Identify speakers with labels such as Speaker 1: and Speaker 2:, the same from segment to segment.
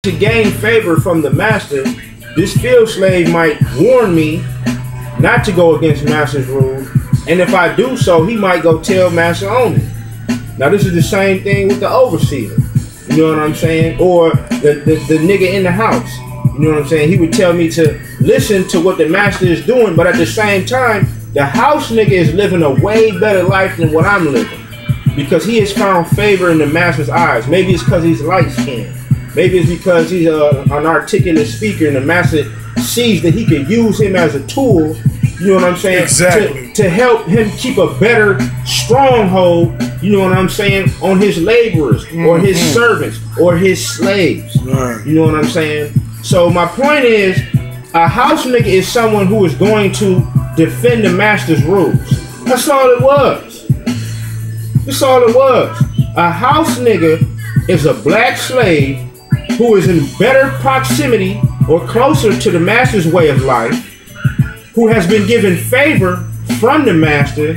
Speaker 1: To gain favor from the master, this field slave might warn me not to go against master's rules, and if I do so, he might go tell master on me. Now this is the same thing with the overseer, you know what I'm saying, or the nigga in the house, you know what I'm saying. He would tell me to listen to what the master is doing, but at the same time, the house nigga is living a way better life than what I'm living, because he has found favor in the master's eyes. Maybe it's because he's light-skinned. Maybe it's because he's an articulate speaker and the master sees that he can use him as a tool, you know what I'm saying,
Speaker 2: exactly,
Speaker 1: to help him keep a better stronghold, you know what I'm saying, on his laborers or his servants or his slaves. You know what I'm saying? So my point is, a house nigga is someone who is going to defend the master's rules. That's all it was. That's all it was. A house nigga is a black slave who is in better proximity or closer to the master's way of life, who has been given favor from the master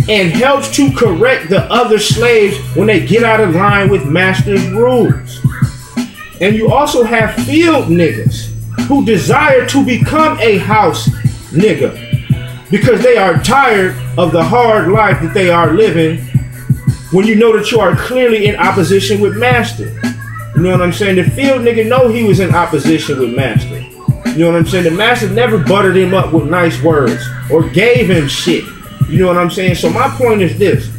Speaker 1: and helps to correct the other slaves when they get out of line with master's rules. And you also have field niggas who desire to become a house nigga because they are tired of the hard life that they are living when you know that you are clearly in opposition with master. You know what I'm saying? The field nigga know he was in opposition with master. You know what I'm saying? The master never buttered him up with nice words or gave him shit. You know what I'm saying? So my point is this.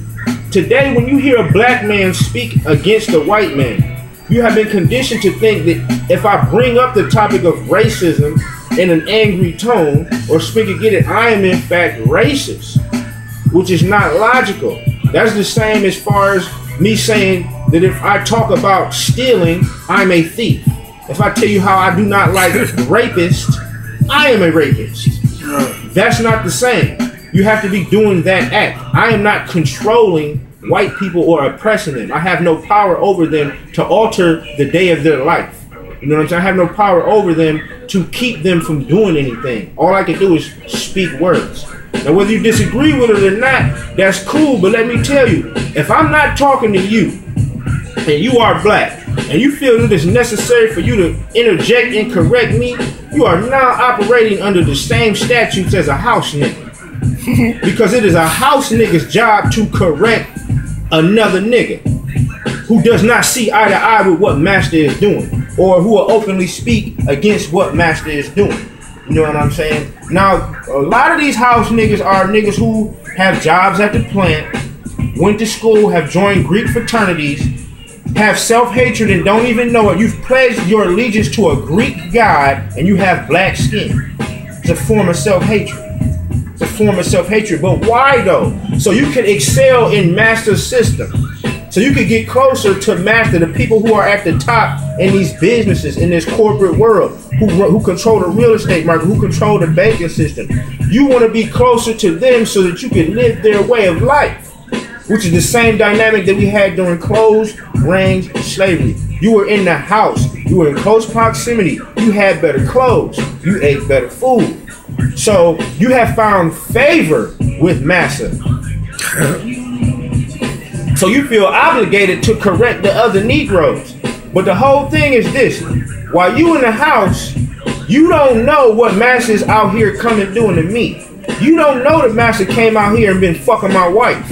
Speaker 1: Today, when you hear a black man speak against a white man, you have been conditioned to think that if I bring up the topic of racism in an angry tone or speak against it, I am in fact racist, which is not logical. That's the same as far as me saying that if I talk about stealing, I'm a thief. If I tell you how I do not like rapists, I am a rapist. That's not the same. You have to be doing that act. I am not controlling white people or oppressing them. I have no power over them to alter the day of their life. You know what I'm saying? I have no power over them to keep them from doing anything. All I can do is speak words. Now, whether you disagree with it or not, that's cool, but let me tell you, if I'm not talking to you, and you are black, and you feel that it's necessary for you to interject and correct me, you are now operating under the same statutes as a house nigga. Because it is a house nigga's job to correct another nigga who does not see eye to eye with what master is doing, or who will openly speak against what master is doing. You know what I'm saying? Now, a lot of these house niggas are niggas who have jobs at the plant, went to school, have joined Greek fraternities, have self-hatred and don't even know it. You've pledged your allegiance to a Greek god and you have black skin. It's a form of self-hatred. It's a form of self-hatred. But why though? So you can excel in master's system. So you can get closer to master, the people who are at the top in these businesses, in this corporate world, who control the real estate market, who control the banking system. You want to be closer to them so that you can live their way of life, which is the same dynamic that we had during closed range slavery. You were in the house, you were in close proximity, you had better clothes, you ate better food. So you have found favor with master. So you feel obligated to correct the other Negroes. But the whole thing is this: while you in the house, you don't know what master's out here coming doing to me. You don't know that master came out here and been fucking my wife.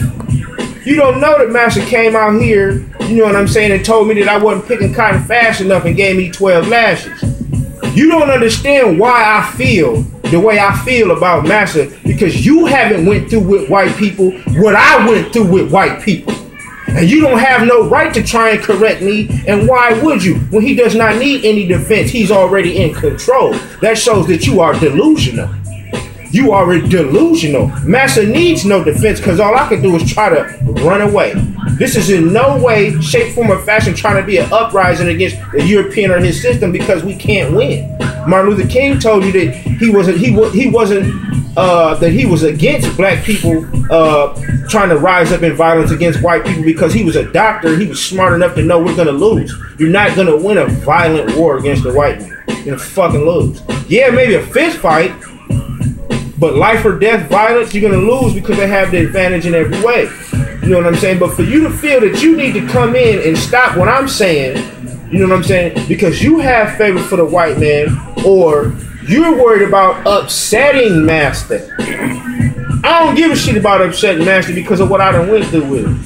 Speaker 1: You don't know that master came out here, you know what I'm saying, and told me that I wasn't picking cotton fast enough and gave me 12 lashes. You don't understand why I feel the way I feel about master, because you haven't went through with white people what I went through with white people. And you don't have no right to try and correct me. And why would you? When he does not need any defense, he's already in control. That shows that you are delusional. You are delusional. Master needs no defense because all I can do is try to run away. This is in no way, shape, form, or fashion trying to be an uprising against the European or his system, because we can't win. Martin Luther King told you that he was against black people trying to rise up in violence against white people because he was a doctor. He was smart enough to know we're gonna lose. You're not gonna win a violent war against the white man. You're gonna fucking lose. Yeah, maybe a fist fight, but life or death violence, you're gonna lose because they have the advantage in every way. You know what I'm saying? But for you to feel that you need to come in and stop what I'm saying You know what I'm saying? Because you have favor for the white man, or you're worried about upsetting master. I don't give a shit about upsetting master because of what I done went through with him.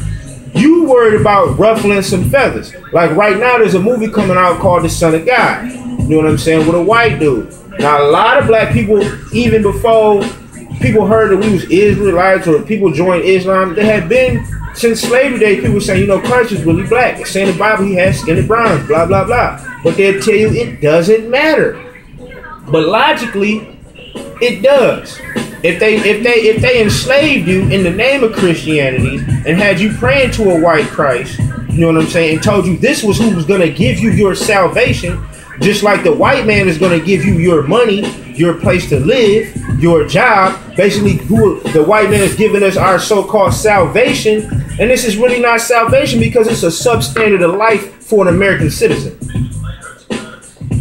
Speaker 1: You worried about ruffling some feathers. Like right now, there's a movie coming out called The Son of God. You know what I'm saying? With a white dude. Now, a lot of black people, even before people heard that we was Israelites or people joined Islam, there had been, since slavery days, people saying, you know, Christ is really black. It's saying in the Bible he has skin and bronze, blah, blah, blah. But they'll tell you it doesn't matter. But logically, it does. If they enslaved you in the name of Christianity and had you praying to a white Christ, you know what I'm saying, and told you this was who was going to give you your salvation, just like the white man is going to give you your money, your place to live, your job, basically who the white man is giving us our so-called salvation, and this is really not salvation because it's a substandard of life for an American citizen.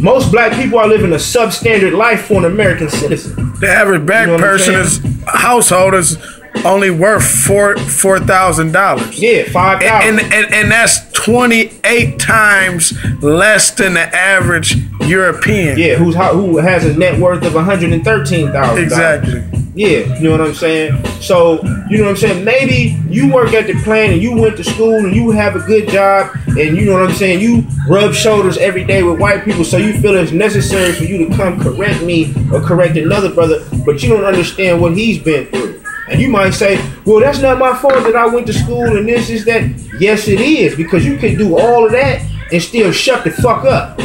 Speaker 1: Most black people are living a substandard life for an American citizen.
Speaker 2: The average black person is household is only worth $4,000.
Speaker 1: Yeah, $5,000.
Speaker 2: And that's 28 times less than the average European.
Speaker 1: Yeah, who has a net worth of $113,000.
Speaker 2: Exactly.
Speaker 1: Yeah, you know what I'm saying? So, you know what I'm saying? Maybe you work at the plant and you went to school and you have a good job and you know what I'm saying? You rub shoulders every day with white people, so you feel it's necessary for you to come correct me or correct another brother, but you don't understand what he's been through. And you might say, well, that's not my fault that I went to school and this is that. Yes, it is, because you can do all of that and still shut the fuck up.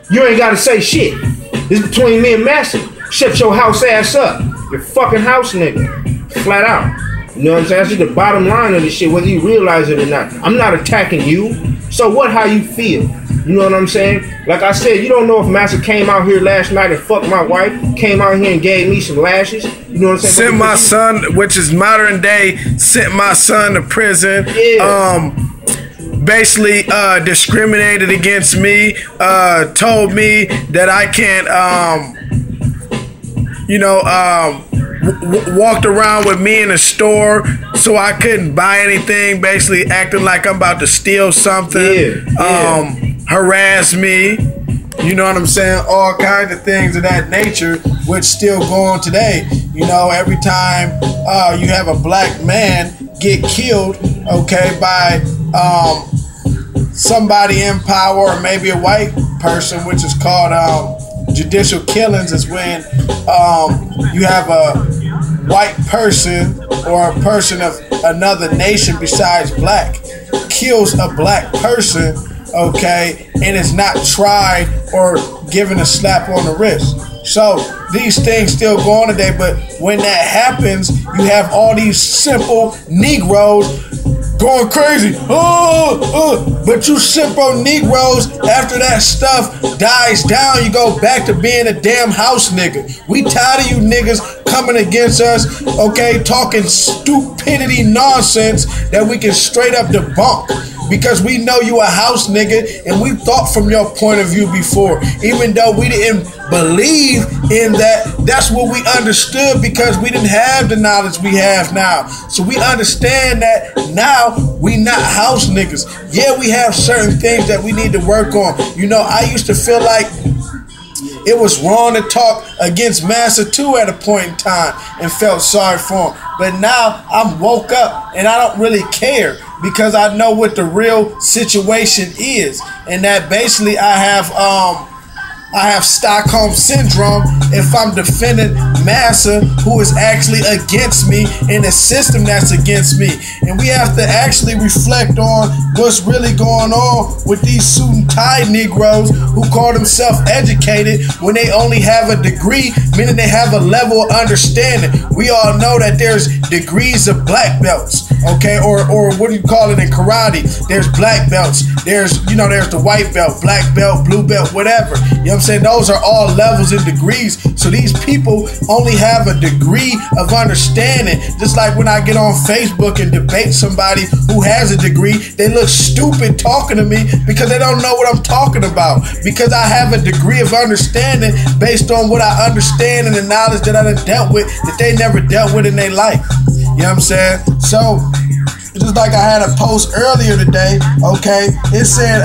Speaker 1: You ain't got to say shit. This is between me and Master. Shut your house ass up. You're fucking house nigga. Flat out. You know what I'm saying? That's just the bottom line of this shit, whether you realize it or not. I'm not attacking you. So what, how you feel? You know what I'm saying? Like I said, you don't know if Master came out here last night and fucked my wife, came out here and gave me some lashes. You know what I'm saying?
Speaker 2: Sent my son, which is modern day, sent my son to prison.
Speaker 1: Yeah.
Speaker 2: Basically discriminated against me, told me that I can't, walked around with me in the store so I couldn't buy anything, basically acting like I'm about to steal something, harass me, you know what I'm saying, all kinds of things of that nature, which still go on today. You know, every time you have a black man get killed, okay, by somebody in power or maybe a white person, which is called judicial killings, is when you have a white person or a person of another nation besides black kills a black person, okay, and is not tried or given a slap on the wrist. So these things still go on today, but when that happens, you have all these simple Negroes going crazy. But you simple Negroes, after that stuff dies down, you go back to being a damn house nigga. We tired of you niggas coming against us, okay, talking stupidity nonsense that we can straight up debunk. Because we know you a house nigga and we thought from your point of view before. Even though we didn't believe in that, that's what we understood because we didn't have the knowledge we have now. So we understand that now we not house niggas. Yeah, we have certain things that we need to work on. You know, I used to feel like it was wrong to talk against Master 2 at a point in time and felt sorry for him. But now I'm woke up and I don't really care because I know what the real situation is. And that basically I have Stockholm Syndrome if I'm defending Massa, who is actually against me, in a system that's against me. And we have to actually reflect on what's really going on with these suit and tie Negroes who call themselves educated when they only have a degree, meaning they have a level of understanding. We all know that there's degrees of black belts, okay, or what do you call it in karate? There's black belts. There's the white belt, black belt, blue belt, whatever. You know what I'm saying? Those are all levels and degrees. So these people only have a degree of understanding. Just like when I get on Facebook and debate somebody who has a degree, they look stupid talking to me because they don't know what I'm talking about. Because I have a degree of understanding based on what I understand and the knowledge that I done dealt with that they never dealt with in their life. You know what I'm saying? So just like I had a post earlier today, okay, it said